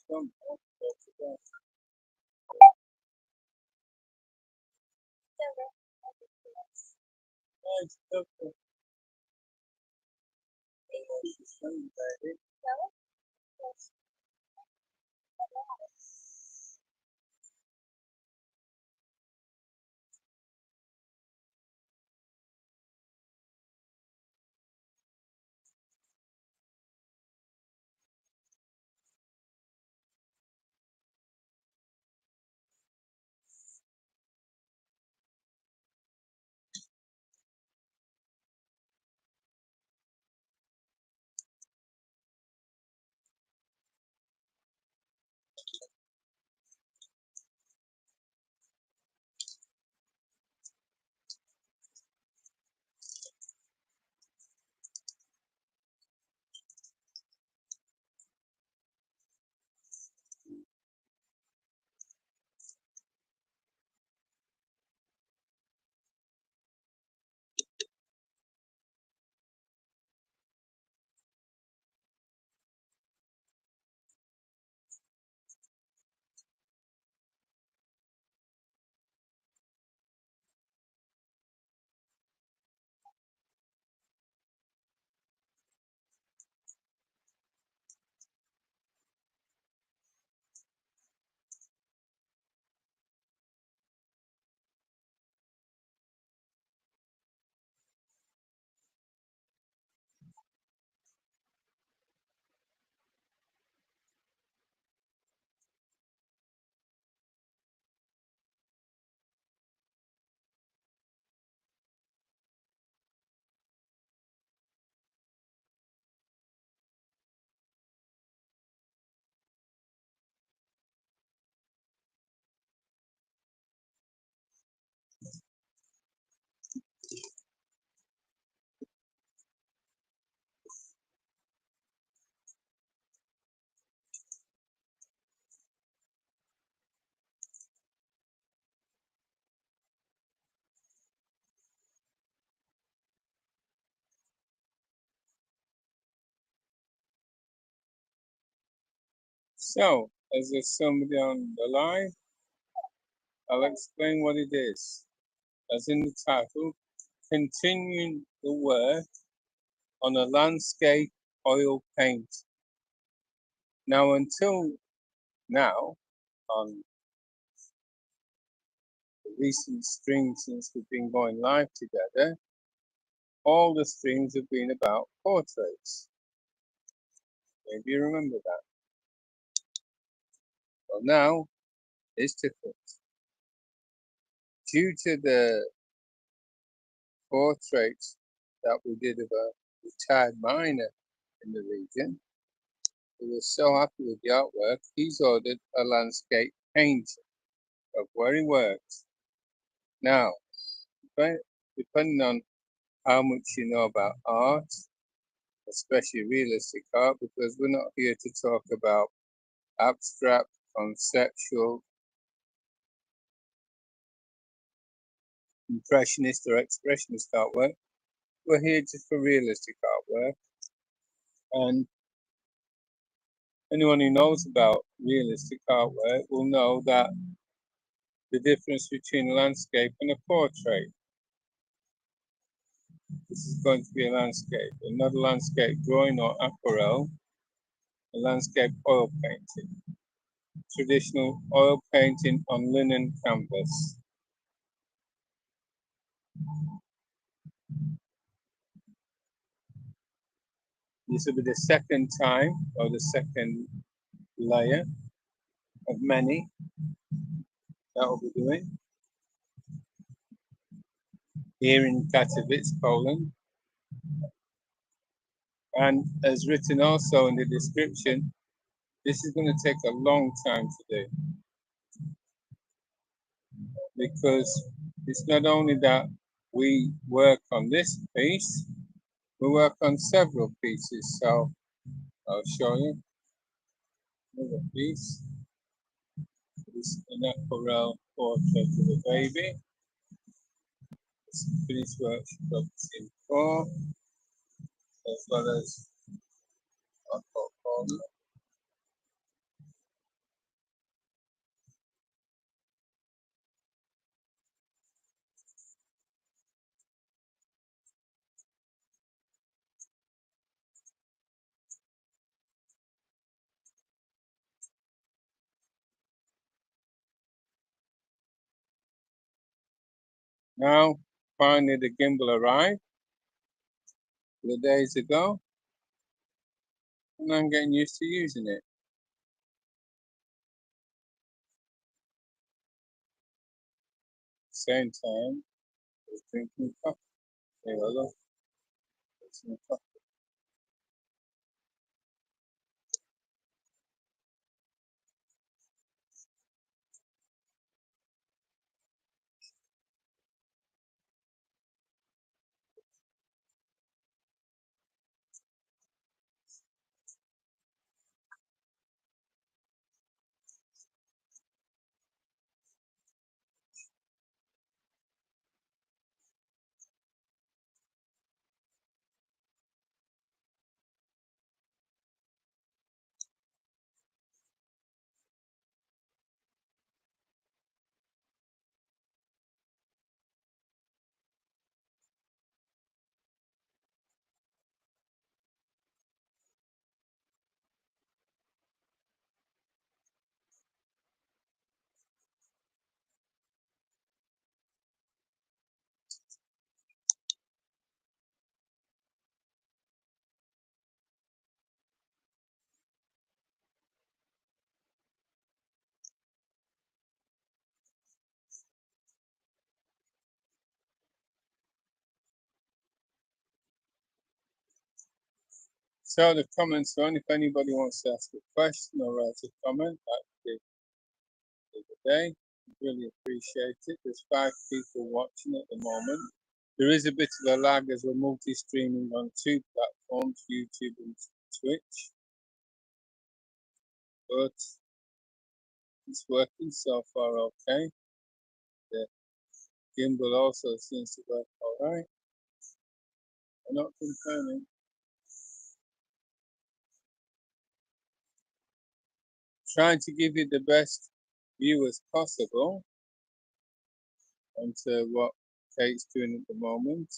Don't So, as there's somebody on the line, I'll explain what it is. As in the title, continuing the work on a landscape oil paint. Now, until now, on the recent streams since we've been going live together, all the streams have been about portraits. Maybe you remember that. Well, now it's different. Due to the portraits that we did of a retired miner in the region, he was so happy with the artwork, he's ordered a landscape painting of where he works. Now, depending on how much you know about art, especially realistic art, because we're not here to talk about abstract, conceptual, impressionist or expressionist artwork. We're here just for realistic artwork. And anyone who knows about realistic artwork will know that the difference between a landscape and a portrait. This is going to be a landscape, and not a landscape drawing or aquarelle, a landscape oil painting. Traditional oil painting on linen canvas. This will be the second time, or the second layer of many that we'll be doing here in Katowice, Poland. And as written also in the description, this is going to take a long time to do, because it's not only that we work on this piece, we work on several pieces. So I'll show you another piece. This is an aquarelle portrait of a baby. It's a finished work in 4, as well as a portfolio. Now, finally, the gimbal arrived a few days ago, and I'm getting used to using it. Same time, I was drinking coffee. Hey, hello, some coffee. So the comments on, if anybody wants to ask a question or write a comment, that would be the day. Really appreciate it. There's 5 people watching at the moment. There is a bit of a lag as we're multi-streaming on 2 platforms, YouTube and Twitch, but it's working so far okay. The gimbal also seems to work alright. I'm not complaining. Trying to give you the best view as possible onto what Kate's doing at the moment.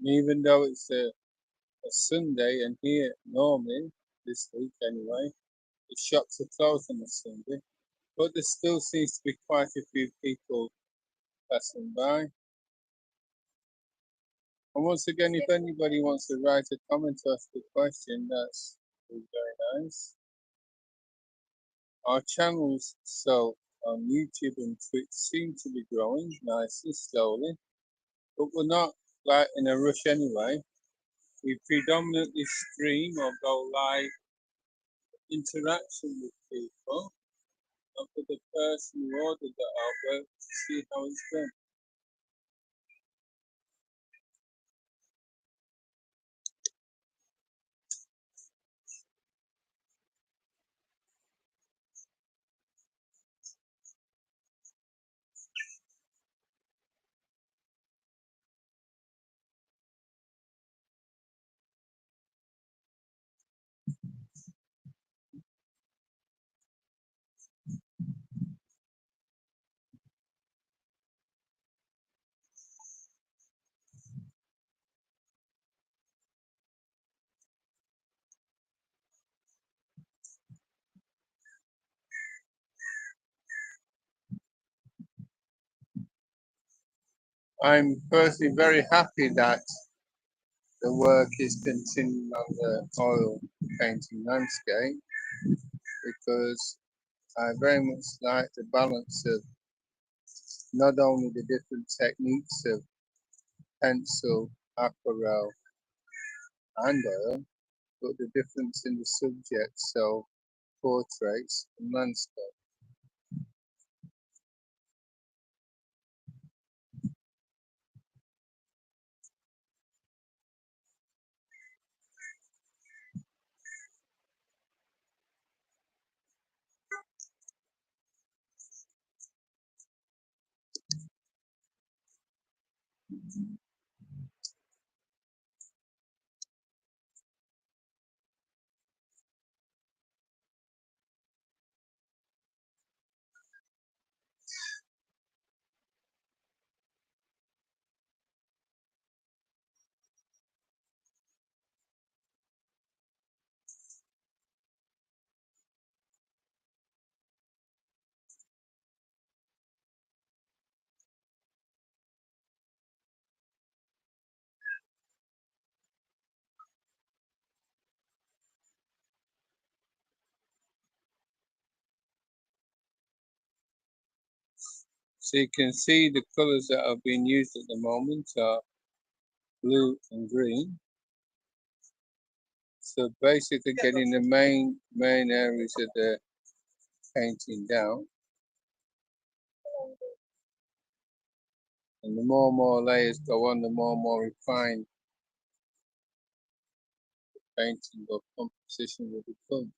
And even though it's a Sunday, and here normally, this week anyway, the shops are closed on a Sunday, but there still seems to be quite a few people passing by. And once again, if anybody wants to write a comment or ask a question, that's very nice. Our channels, so on YouTube and Twitch, seem to be growing nicely, slowly, but we're not like in a rush anyway. We predominantly stream or go live interaction with people, and for the person who ordered the artwork to see how it's done. I'm personally very happy that the work is continuing on the oil painting landscape because I very much like the balance of not only the different techniques of pencil, aquarelle, and oil, but the difference in the subjects, so portraits and landscape. So you can see the colours that are being used at the moment are blue and green. So basically getting the main areas of the painting down. And the more and more layers go on, the more and more refined painting or composition will become.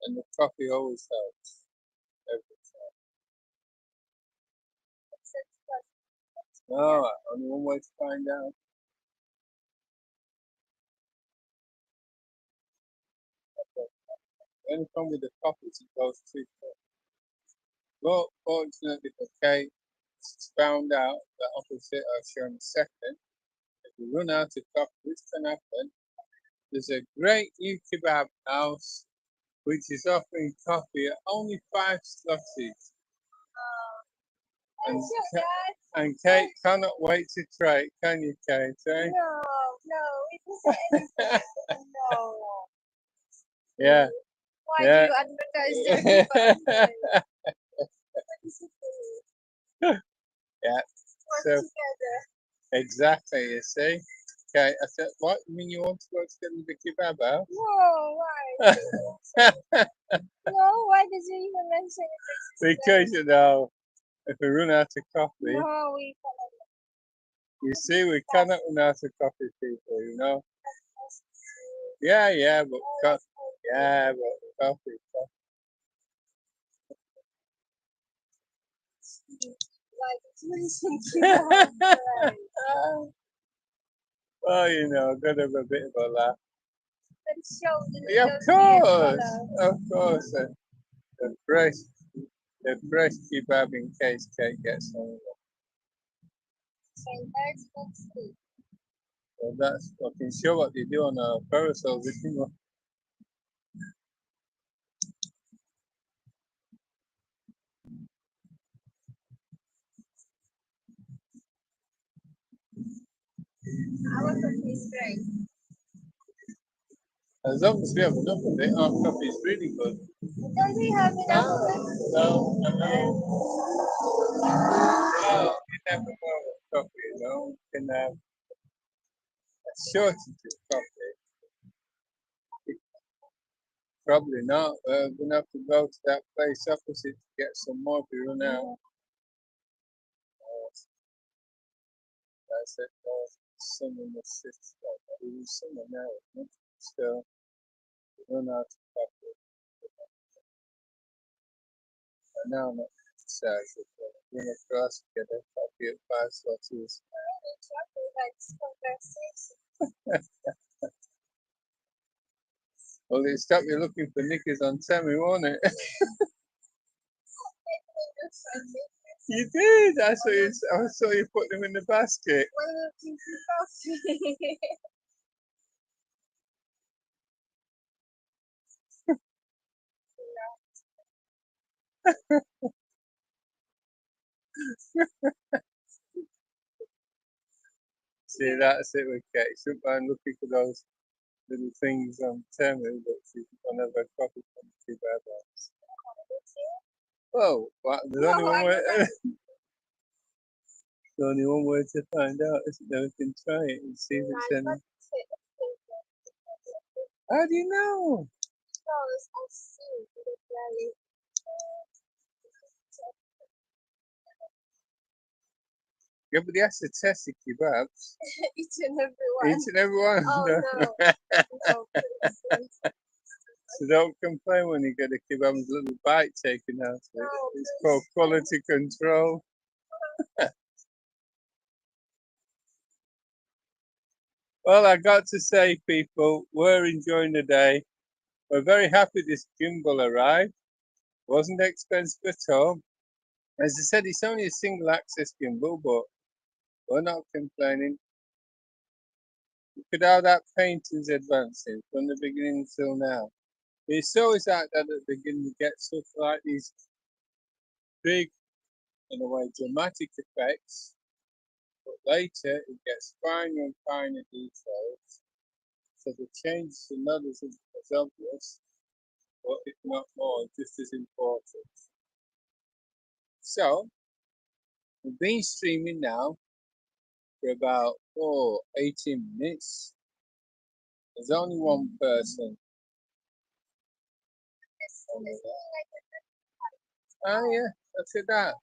And the coffee always helps every time. No, only one way to find out. The only problem with the coffee is it goes too quick. But fortunately for Kate, she's found out the opposite I'll show in a second. If you run out of coffee, which can happen, there's a great new kebab house which is offering coffee at only 5 zlotys. And, and Kate cannot wait to try it, can you, Kate? Eh? No, it isn't. No. Yeah. Why Yeah. do you advertise their kebab? Yeah. So Together. exactly, you see. Okay, I said, what? You mean you want to go to get the kebab out? No, why? No, why did you even mention it? Because you know, if we run out of coffee, No, we cannot. you see, we cannot run out of coffee, people. You know. Yeah, but yeah, but coffee. Like it's mentioned kebab. Well, you know, gotta have a bit of a laugh. But show Yeah, of course. The fresh kebab in case Kate gets home. So that's fucking sure what they do on a parasol. Our coffee is great. As long as we have enough of it, our coffee is really good. Don't we have enough of it? No, you never know with coffee, you know. You can have a shortage of coffee. Probably not. We're gonna have to go to that place opposite to get some more if we run out. That's it. Summer the sixth. We do summer now, isn't it? Still, we run out of coffee. And now I'm not exercising. Run across, get a coffee at 5 Celsius. Well, it stopped me looking for knickers on Temu, won't it? You did. I saw you put them in the basket. See, that's it with Kate. Sometimes looking for those little things on Temu, but she's gonna have a coffee from the bad ones. Oh, well, there's only one way. There's only one way to find out, isn't there? We can try it and see if it's any. How do you know? Yeah, but he has to test the kebabs. Each and every one. Each and every one. Oh no. No, please. So don't complain when you get a kebab's little bite taken out of it. No, It's called quality control. Well, I got to say, people, we're enjoying the day. We're very happy this gimbal arrived. Wasn't expensive at all. As I said, it's only a single axis gimbal, but we're not complaining. Look at how that painting's advancing from the beginning till now. It's always like that at the beginning, you get stuff like these big, in a way, dramatic effects, but later it gets finer and finer details. So the changes are not as obvious, but if not more, just as important. So, we've been streaming now for about 18 minutes. There's only one person. Oh yeah, look at that.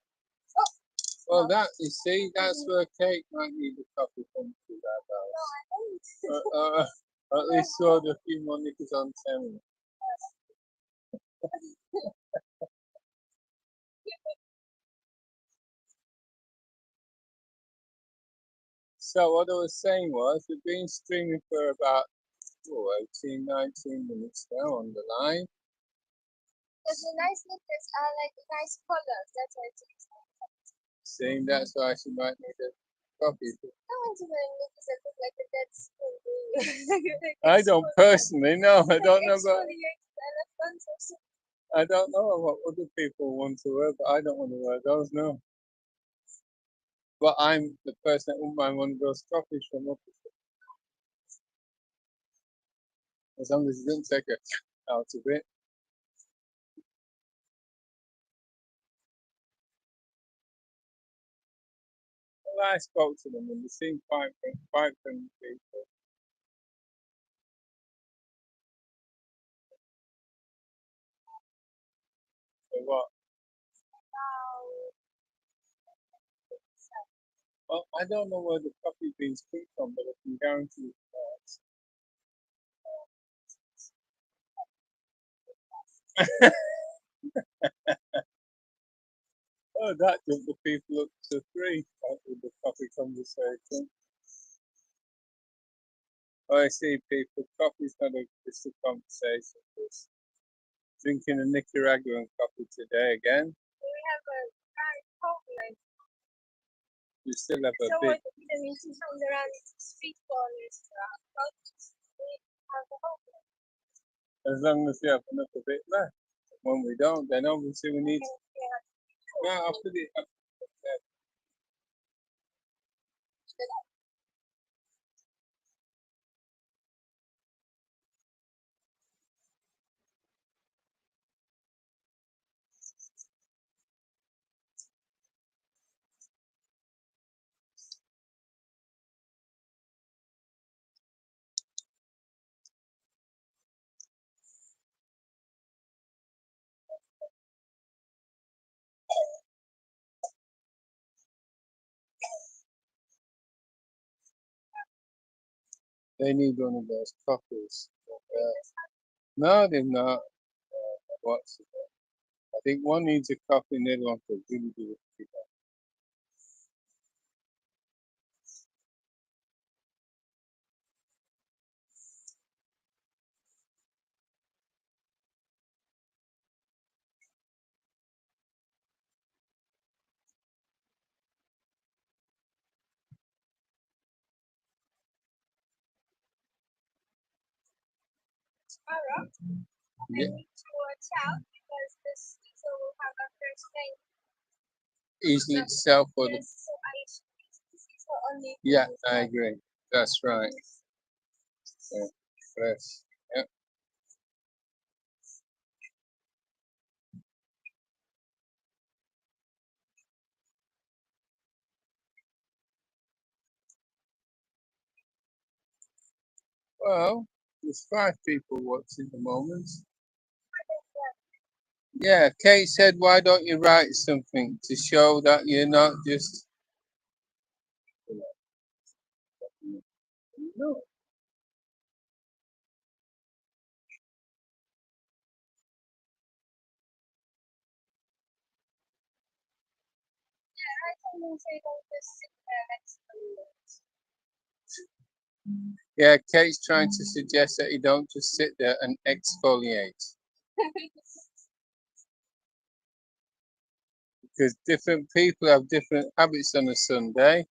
Well, that, you see, that's where Kate might need a coffee from to that house. At least sold a few more knickers on Temu. So what I was saying was, we've been streaming for about 18, 19 minutes now on the line. Because the nice knickers are like nice colors. That's why it's Saying that's why she might need a coffee. I want to wear knickers that look like a dead spoon. I don't personally, no, I don't know about. Elephants or something. I don't know what other people want to wear, but I don't want to wear those, no. But I'm the person that wouldn't mind one of those coffees from up. As long as it doesn't take it out of it. Well, I spoke to them and they seemed quite friendly people. So what? Well, I don't know where the coffee beans come from, but I can guarantee it's not. Oh, that jumped the people up to 3 with the coffee conversation. Oh, I see, people. Coffee's not just a conversation. It's drinking a Nicaraguan coffee today again. We have a coconut. You still have a So big. what we need to find around street corners. We have a coconut. As long as you have enough of it left. When we don't, then obviously we need. No, I'll put it. They need one of those coffees. No, they've not. What's it? I think one needs a coffee and the other one could really do it. Tomorrow, I Yeah, need to watch out because this diesel will have a first thing. easily to sell for them. Yes, so I should use this diesel only. Yeah, I agree. That's right. Yeah, fresh. Yeah. Well, there's 5 people watching at the moment. Yeah, Kate said, why don't you write something to show that you're not just. No. I can say don't just sit there next to me. Yeah, Kate's trying to suggest that you don't just sit there and exfoliate. Because different people have different habits on a Sunday.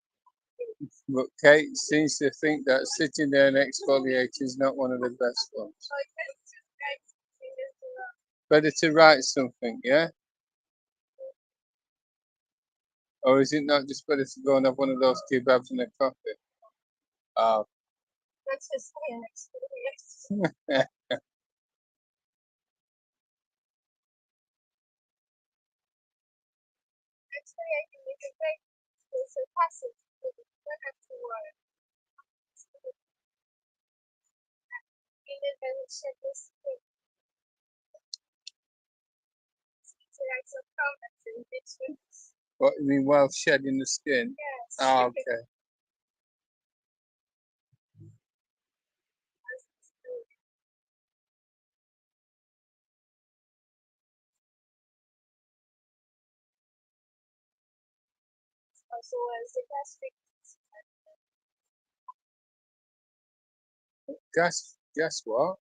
But Kate seems to think that sitting there and exfoliating is not one of the best ones. Better to write something, yeah? Or is it not just better to go and have one of those kebabs and a coffee? Oh, Let's just say next to me. Actually, I can make a break. It's a passive. You don't have to worry. And then shed this thing. So like some comments and pictures. what you mean while shedding the skin? Yes. Oh, okay. Also, as the gastric Guess what?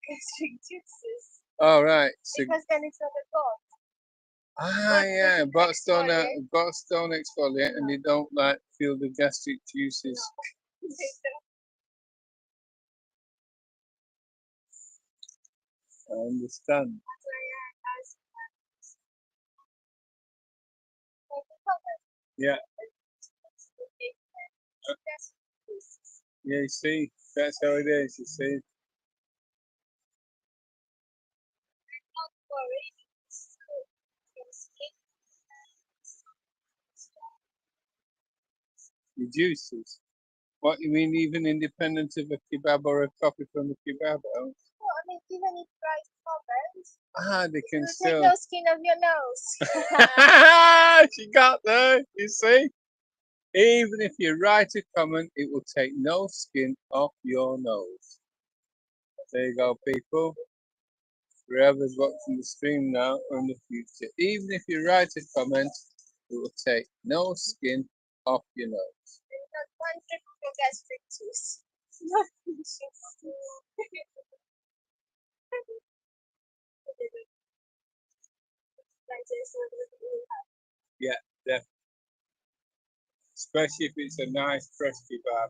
gastric juices. All right. So, Because then it's not a god. yeah, bots don't exfoliate and they don't like feel the gastric juices. I understand. Yeah, yeah, you see, that's how it is, you see. The juices. What you mean, even independent of a kebab or a coffee from a kebab house? Well, I mean, even if rice comments, They can you take still. no skin of your nose. She got there, you see. Even if you write a comment, it will take no skin off your nose. There you go, people. Whoever's watching the stream now or in the future, even if you write a comment, it will take no skin off your nose. Not one trip for gastric juice. Not Yeah, definitely. Especially if it's a nice fresh kebab.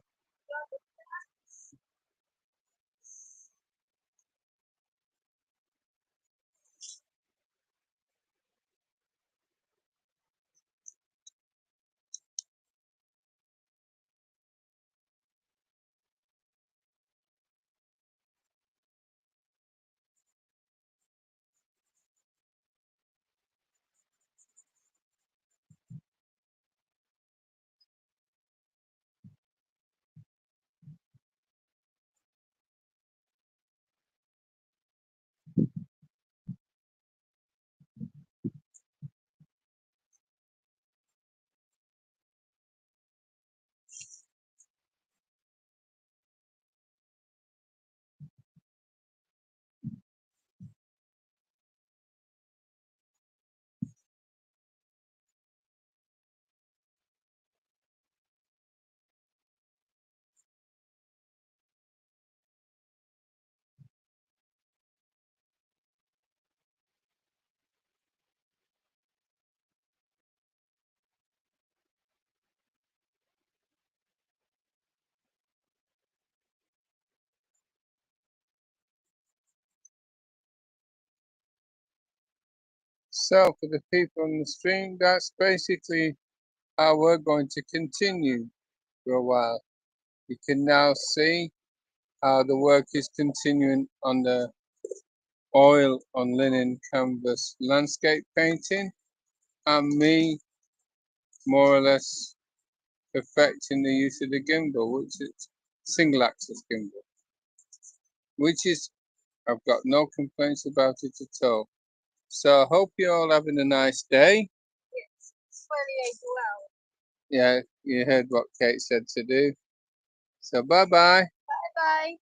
So for the people on the stream, that's basically how we're going to continue for a while. You can now see how the work is continuing on the oil on linen canvas landscape painting, and me more or less perfecting the use of the gimbal, which is single axis gimbal, which is, I've got no complaints about it at all. So I hope you're all having a nice day. Yes, it's 28 well. Yeah, you heard what Kate said to do. So bye bye. Bye bye.